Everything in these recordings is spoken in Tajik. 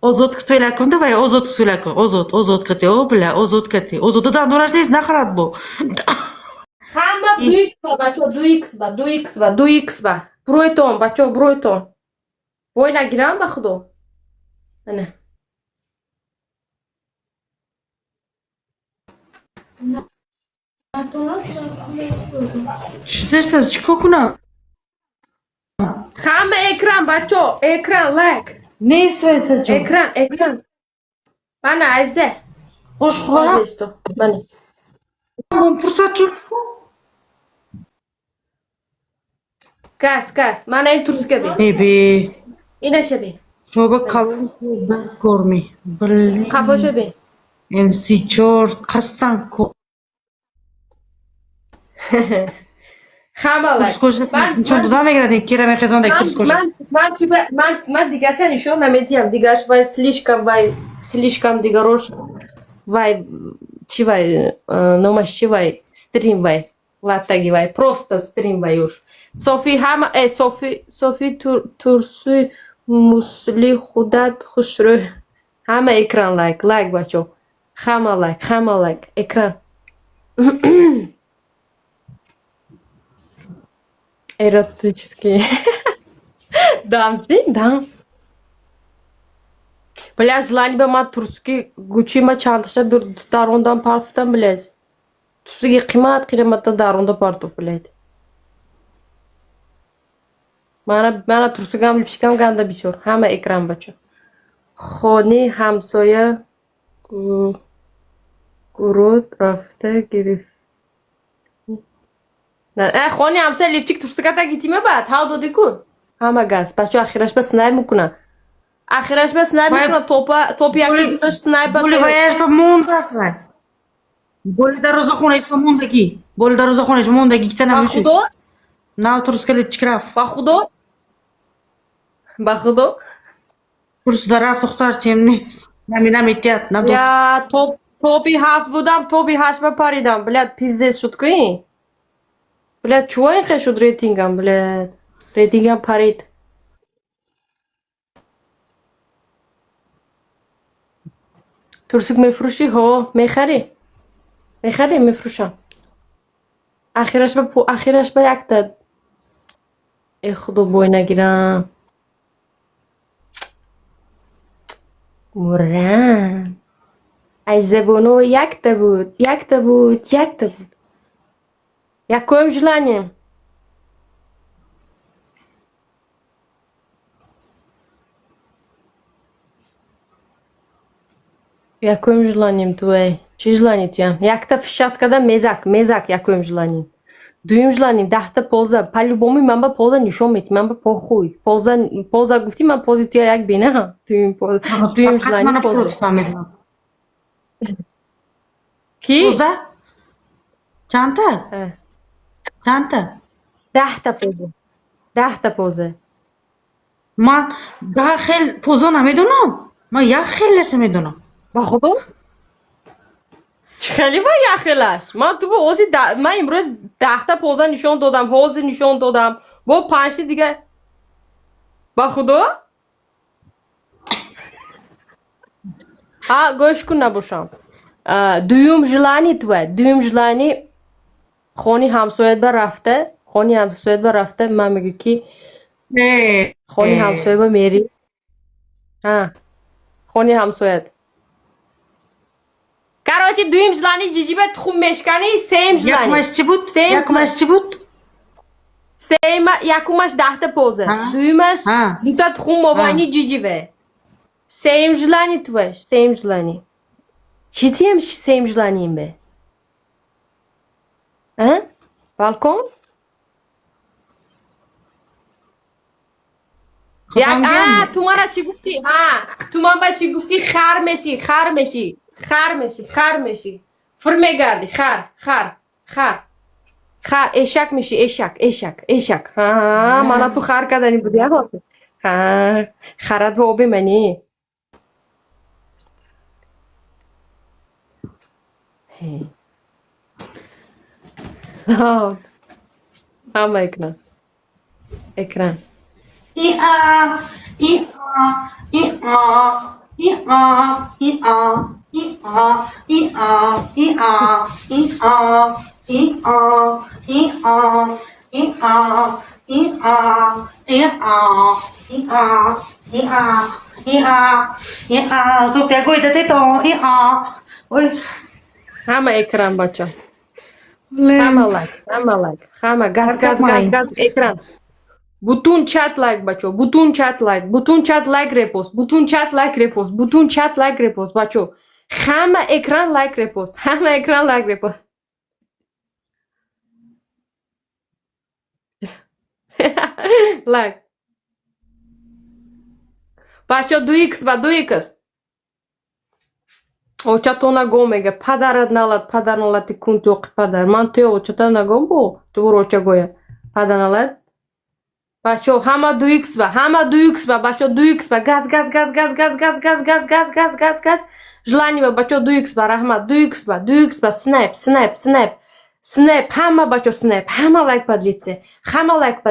ozodga söyle kunda ve ozodga söyle kun. Ozod kati o bile ozod kati. Ozoddan uğraştıyız ne kadar bu? Hamma buyuk bacho, duyx ba. Broyton bacho, broyton. Boyna giran ba xudo. Ana. Işte çıkokuna. Hamma ekran bacho, ekran like. Ne söylese çok? Ekran. Mana ayze. Hoş Ayze var. işte. Mana. Bu fırsat çok. Kas. Mana en turske be. Ebe. Ina şebe. Şoba kalın görmey. Billi. Kafa şebe. MC Chor kastan ko. Hamma like. Turskoşluk. Çok dudam egradin. Kireme kazan da turskoşluk. Man digasen işo memetiyam digaş vay slishkam digaroş vay çivay nomaş çivay stream vay latagi vay prosta stream vay uş Sofi hama Sofi tursu musli xudat xushru hama ekran like bacho hama like ekran эротический. Да. Бля, желание бы ма турский гучима чанташа дарундан парфтан, блядь. Турсиги қимат-қиматтан дарунда партов, блядь. Мана турсигам липшикам ганда бисёр. Ҳама экран бачо. Хони ҳамсоя гуруд рафта гирифт. Хони ҳамсоя лифчик турсигата гитима бад. Ҳав доди ку. Ҳама газ. Бачо ахираш ба снайп мекунад. Ахираш ба снайп мекунад. Топи яки дош снайп ба. Боли ваяш ба мунда свай. Боли дароза хонеш ба мундаги. Боли дароза хонеш мундаги китана миши. Ба худо? На турска липчик раф. Ба худо? Турс да раф тухтар чемни. Намитят. Я топи 7 будам, топи 8 ба паридам. Блядь, пиздец шуд ки. Блядь, чего инхе шуд рейтингам, блядь. Рейтингам парид. турсик мефрӯшӣ ҳо? Мехарӣ? Мефрӯшам. Ахираш ба як дад. Худо бой нагирам. Муррам. Ай забону якта буд. Якоюм желанием. Якоюм желанием твоей? Чи желание твоям? Якта фишаскада мезак якоюм желанием. Дуюм желанием 10-15 по-любому ман ба поза нишон медиҳӣ, ман ба похӯй. Поза гуфтӣ, ман пози туя як бина. Дуюм желанием поза. Ки? Поза? Чанта? 10 поза. Ман 10 хел поза намедонам. Ман як хеллаша медонам. Ба худо? Чӣ хеле ба як хелаш? Ман имрӯз 10 поза нишон додам, ҳозир нишон додам. Бо 5 дига. Ба худо? Гӯш кун набошам. Дуюм желание твоя. Дуюм желание хони ҳамсоят ба рафта, ман мегӯ ки хони ҳамсоя ба мери. Хони ҳамсоят. Короче, дуюм желание ҷиҷиба тухм мешкани, сеюм желание. Якумаш чӣ буд? Якумаш 10 поза. Дуюмаш дута тухм мобайни ҷиҷиве. Сеюм желание твоя. Сеюм желание. Чӣ тием сеюм желанием бе? Балкон? Ту мана чӣ гуфтӣ? Ту ман ба чӣ гуфтӣ? Хар мешӣ. Фир мегарди. Хар. Эшак мешӣ. Эшак. Мана ту хар кардани буди як вақт. Харат ба оби манӣ. Ҳама экран. Sofia, cuídate todo. Oy. Hamma ekran bacho. Lan. Hamma like. Hamma gaz Yapmayın. ekran. Butun chat like bacho. Butun chat like repost. Butun chat like repost. Butun chat like repost bacho. Hamma ekran like repost. Hamma ekran like repost. Like. Bacho 2x va 2x. Ocha nagomega. Padarad nalad kunt yo'q padar. Man teo ocha nagom bu. Tur ocha goya. Padanalad. Bacho hamma 2x va bacho 2x va gaz. Желание bacho 2x va rahmat 2x va snap hamma bacho snap hamma like подлице hamma like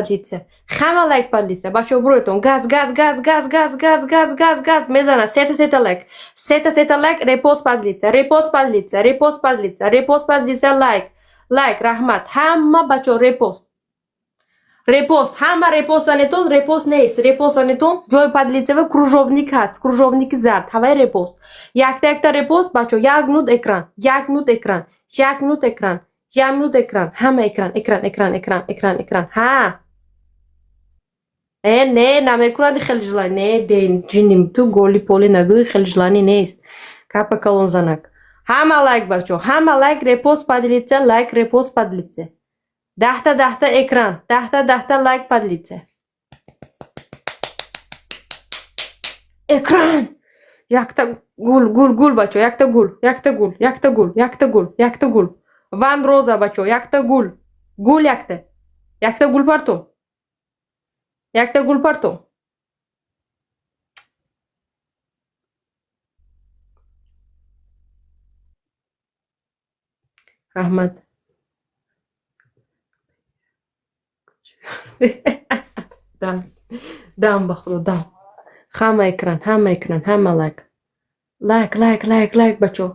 подлице bacho бройтон gaz мезана seta like repost подлице like rahmat hamma bacho repost hamma repost нест репостанетон ҷои подлицева кружовник ҳаст кружовники зард ҳаваи repost якта repost бачо 1 минут экран 1 минут экран ҳама экран ҳа не намекунад хеле ҷилани не ден ҷиним ту голи поли нагӯи хеле ҷилани нест капа калонзанак ҳама лайк бачо ҳама лайк repost подлице лайк repost подлице 10 экран 10 лайк подлице экран якта гул бачо якта гул ван роза бачо якта гул якта гул парто раҳмат дам ба худо дам ҳама экран ҳама лайк бачо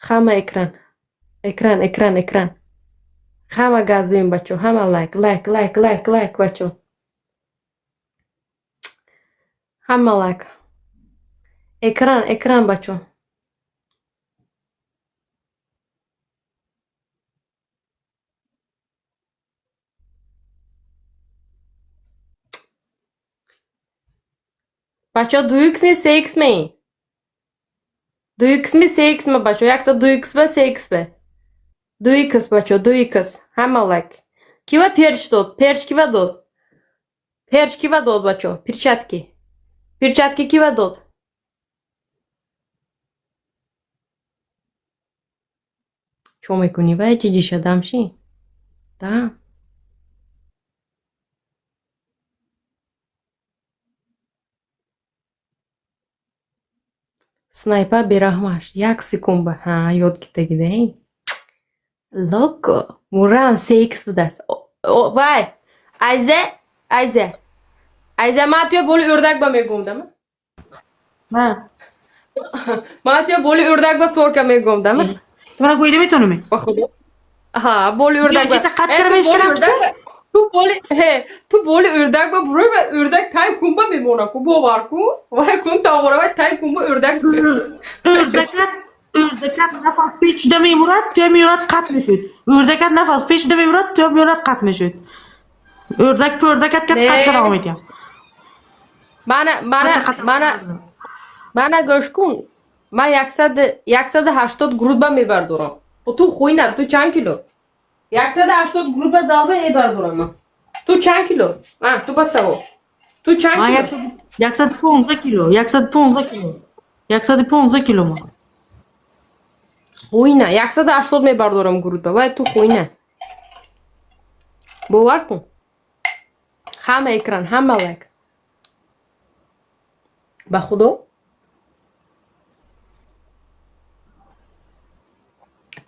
ҳама экран ҳама газуем бачо ҳама лайк бачо ҳама лайк экран бачо бачо 2x-ми 3x-ми 2x-ми 3x-ми бачо якта 2x ва 3x-ва 2x бачо 2x ҳама лайк кива перч дод кива дод бачо перчатки кива дод чо мекунӣ вай ҷи ҷиша дамши дам снайпа бераҳмаш 1 секунда ҳа ёд гитагидаи локо мурам 3x будааст вай айзе ман туя боли ӯрдак ба мегумдама نه ман туя боли ӯрдак ба сорка мегумдама تو منو گویده میتونمی ба худо ها боли ӯрдак چی تا قد کرمش کرم ту боли ӯрдак ба бурӯй ба ӯрдак тай кунба мемона ку бовар кун вай кун тавора вай тай кунба ӯрдак ördeket nefes peşinde memurat tüy memurat katmışıd ördeket nefes peşinde memurat tüy memurat katmışıd ördek pördeket kat devam ediyor мана гӯш кун ман 180 грудба мебардорам ту хуйна ту чанд кило 180 грудба залба мебардорам ман ту чанд кило ту ба савол ту чанд кило 115 kilo mu? хуйна 180 мебардорам грудба вай ту хуйна бовар кун ҳама экран ҳама лайк ба худо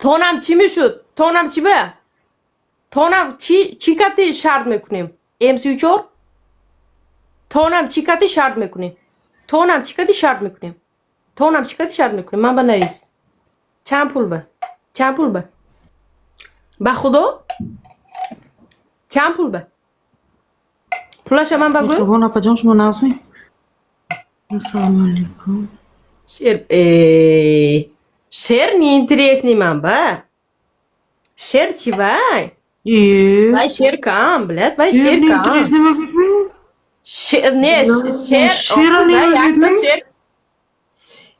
тонам чӣ мешуд тонам чӣ ба тонам чӣ кати шарт мекунем MC4 тонам чӣ кати шарт мекунем تو هم شکایت شرط میکنی من بنویس چند پول به چند پول به به خدا چند پول به پولش من بگو خبان اپا جان شما نازمی السلام علیکم شیر نی інтересний من به شیر چی вай вай شیر کم блядь вай شیر не کم интересно выглядит. شیر نه شیر شیر не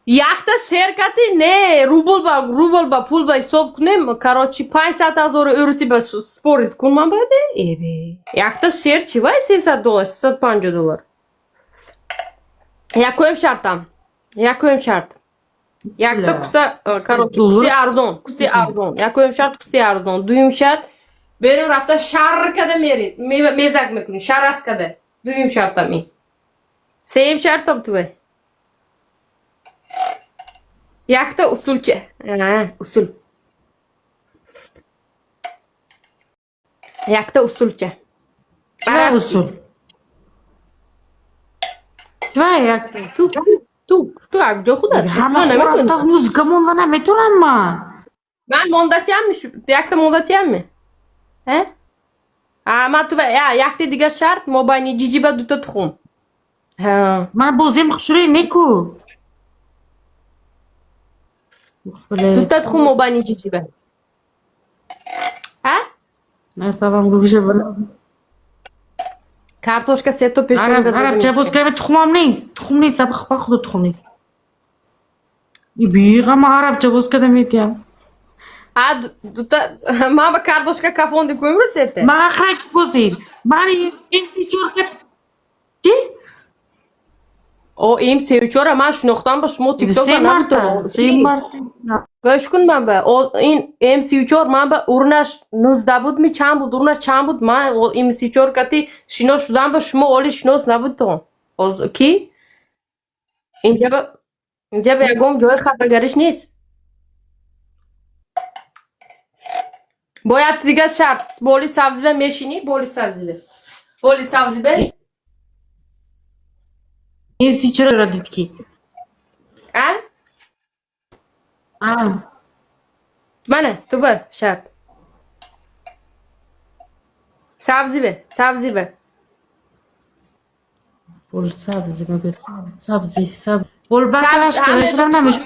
якта шер кати не рубл ба пул ба ҳисоб кунем короче 500,000 евроси ба спорит кун ман баъде эбе якта шер чи вай $300 $350 якоим шартам якоим шарт якта куса короче куси арзон якоим шарт куси арзон дуюм шарт берун рафта шар када мери мезак мекунӣ шарас када дуюм шартам ин сеюм шартам тувай якта усулча усул якта усулча چه اصول چه یک تو акҷо худат همه خور رفت از موزیکا موندن نمیتونم من мондатиам якта мондатиамме ман ту якти дига шарт мо байни ҷиҷиба дута тухум من بازیم خشوری نیکو дута тухум мо байни ҷиҷиба نه سلام گوشه بلا картошка сето пешони عرب چه باز کرده تخمم نیست تخم نیست بخ خود تخم نیست بیغه ما عرب چه باز کرده میتیم ман ба картошка кафонди кӯмро сете ما اخرک بازید من این سی چور کرد چی؟ им 34 ман шинохтам ба шумо тикток سه مرتب سه مرتب گوش کن من به این M34 من به اورنش 19 بود می چند بود اورنش چند بود من M34 کتی شنا شدم به شما اولی شناس نبود تو از کی اینجا به یکم جای خبرگریش نیست باید دیگه شرط بولی سبزی به میشینی بولی سبزی به این سی چرا را دید کی؟ منه تو به شرط سبزی به بول سبزی بگو سبزی بول بکلش که بشرم نمیشه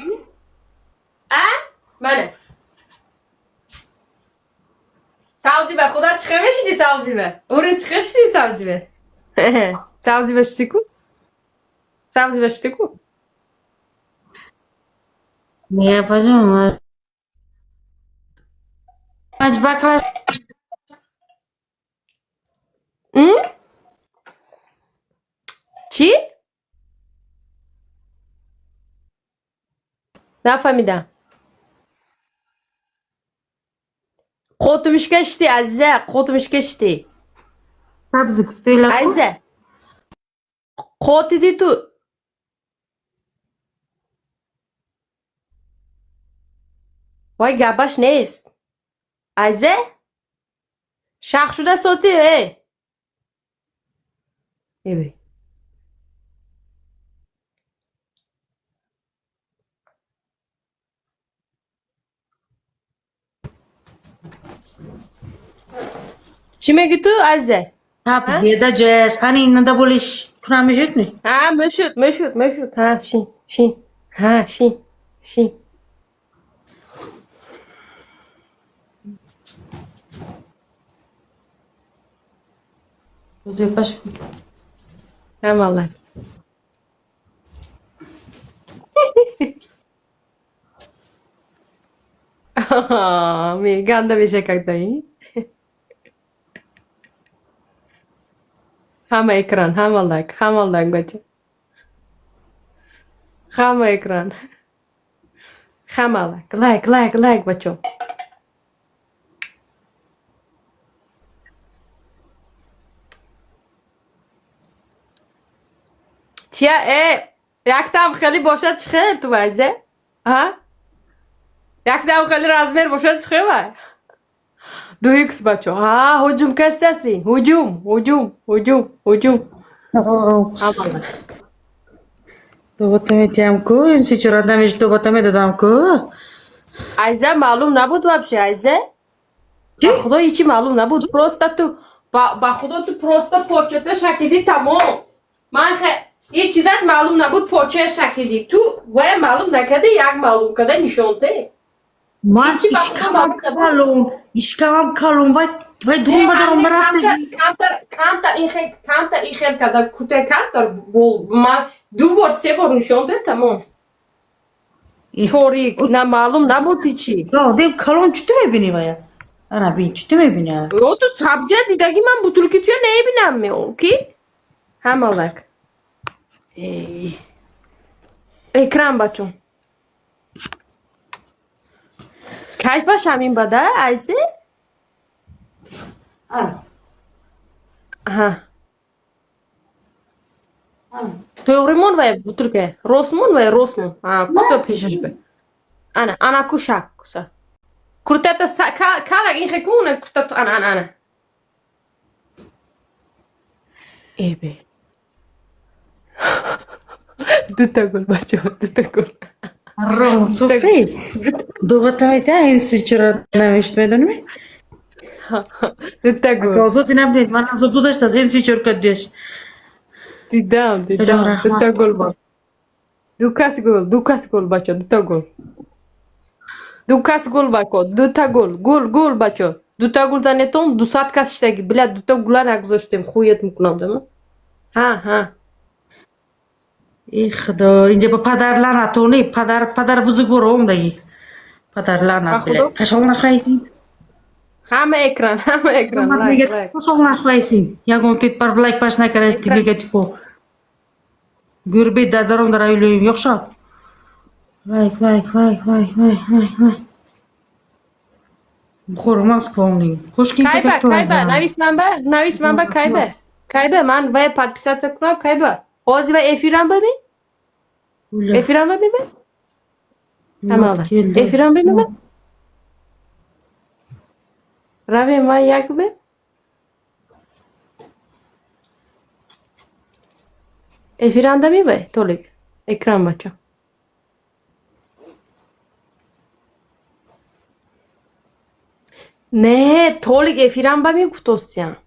منه سبزی به خدا چخه میشینی سبزی به اورش چخه شدی سبزی به سبزی به شتی کو نه پاجم پنج بکلش چی؟ نفهمیدم خودتو کشتی عزیزه خودتو کشتی سبزی گفتی لکو عزیزه خود دیدی تو وای گباش نیست عزیزه شخ شده صوتی ای چی میگی تو عزیزه؟ سبزی دا جاش خانی این دا بولش کنم میشد نی مشود ها شین بودی پش هم والله ganda bir kakdayı. Hama ekran, hama like hama ekran. Hama like बच्चों. چیه یکتم خیلی باشد چخیر تو وزه ها یکتم خیلی رزمیر باشد چخیر وای دو ایکس بچه ها هجوم کسی هستین هجوم دوباره میتیم کو این سی چرا نمیش دوباره میدادم کو عزیزه معلوم نبود وابشه عزیزه چی؟ با خدا هیچی معلوم نبود پروستا تو با خدا تو پروستا پاچته شکیدی تمام من هیچ چیزت معلوم نبود پاچه شکیدی تو و معلوم نکرده یک معلوم کرده نشونده من هیچی işkamam kalon vay durum badarom برفته کمتر این خیلی کرده کوته کمتر بول من دو بار سه بار نشونده تمام طوری نه معلوم نبود هیچی دیم kalon çütü میبینی باید انا بین çütü میبینی او تو سبزی دیدگی من بطور که توی نمیبینم می اوکی همالک اکرام بچون کیفش همین بده عیزه ها توغریمون وای بطور که روسمون وای روسمون کسا پیشش به انا کشک کسا کرتت کالک این خیکونه کرتت انا ای بی دوتا گل بچه دوتا گل Ром, Софій, довготавайте, این سی چرا نوشت میدونی؟ دوتا گل Azot inanmayın, ben azot dudashta, این سی چرا کدیش دیدم دوتا گل با دوکاس گل بچه دوتا گل دوکاس گل بچه دوتا گل بچه دوتا گل زنیتون 200 کس شتگی بله دوتا گلر نگذاشتیم خویت میکنم دمه ها ای خدا اینجا با پدر لعنت نی پدر بزرگوارم دیگه پدر لعنت بله پشال نخوایسین همه اکران لایک پشال نخوایسین یکون تیت پر لایک پاش نکرش دیگه تفو گربه دادرم در ایلویم یخشا لایک بخورم از کنم دیگه خوشکی نویس منبع کایبه من وای پادپیسات کنم کایبه آزی و افیران ببین افیران ببین tamam افیران ببین روی ما یک ببین افیران da mi be tolik ekran بچه نه tolik افیران با می گفتوستیم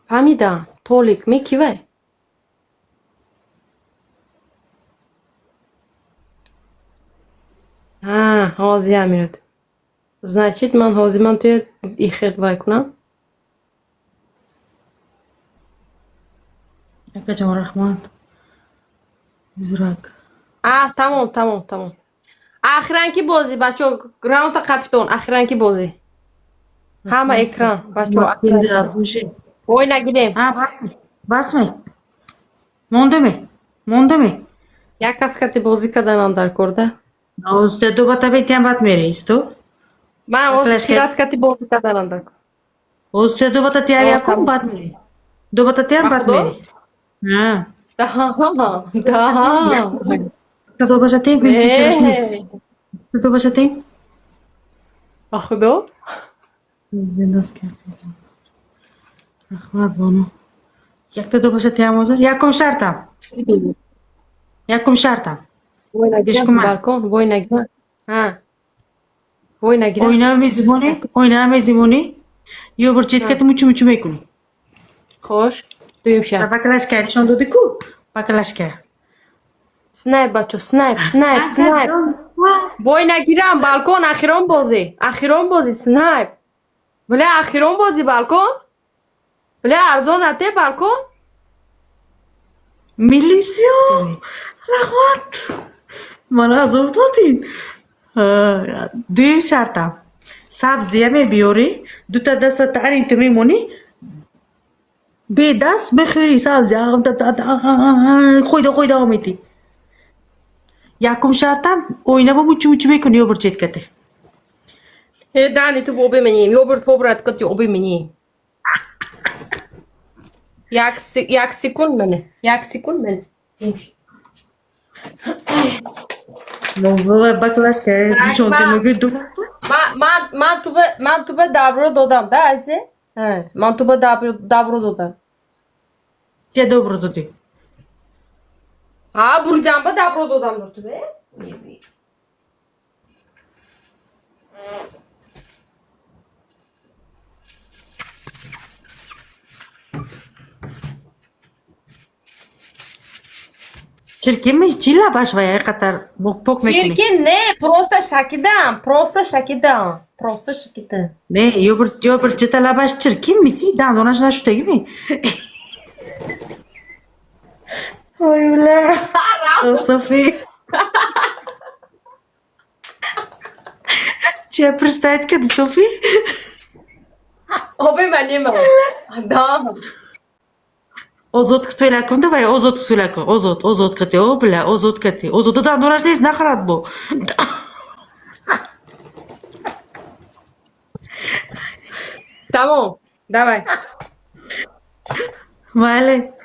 فهمیدم tolik می کی وای حاضی همینود значит من حاضی من توی ای خیلی وای کنم یکجا رحمان بزرگ تمام اخیرا کی بازی بچه راوند کاپیتان اخیرا کی بازی همه اکران بچه وای نگیدیم basmay موندمی یک کس کتی بازی کردن اندر کرده Usted după tăi te-am bat mereu, tu? من از پیرات کتی بازی کردن اندر کرد Usted după tăi acum bat mereu. După te-am bat mereu. da Să după să te-am prin ce rășnis. Să după să te-am. اخدا Zindas chiar. Ahmat bunu. Jak to după să te-am ozor? Yakum şartam. وای نگیرم Oynamazimoni. Yo burçet ket muçu mekuni. خوش دویم شب Bakalaşker şon dodiku. Bakalaşker. سنایپ بچه سنایپ وای نگیرم بالکن اخیران بازی سنایپ بله اخیران بازی بالکن بله ارزان نته بالکن Milisio. Rahmat. Bana azor dodin. Düğün şartam. Sabziye mi biyori? Duta dasa tarin tumi moni. Bedas bekhiri sabziye. Koyda omiti. Yakum şartam oyna bu muçu bekoni yoğurt çetkete. دانی تو بو بمینیم یوبرت پوبرت کتی او بمینیم یک سکون منه Baklaşka. Şon temi güdüm. من تو به دابرو دادم ده ازه من تو به دابرو دادم Ke dobro dodi. Ha buradan ba dabro dodam durdu be. Çirkinmi? Çilla başvaya kadar bok mekmi. Çirkin ne? Prosta şakidan. Ne? Yobur çıtala baş çirkin mi? Çiğdan donaşına şu tegi mi? Oy ulan. O Sofi. Че представить, когда Софи? Hobi benim o. Adam. Ozot kutuylakum давай, ozot kutuylakum. Ozot kati, o bile, ozot kati. Ozot'dan donaştayız, ne kadar bu? Tamam. Давай. Vale.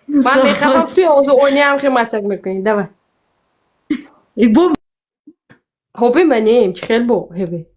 Ben de kapatıyorum. O zaman oynayalım kıymatacak mekini. Давай. Bu Hobi benim. Çıkar bu. Hebi.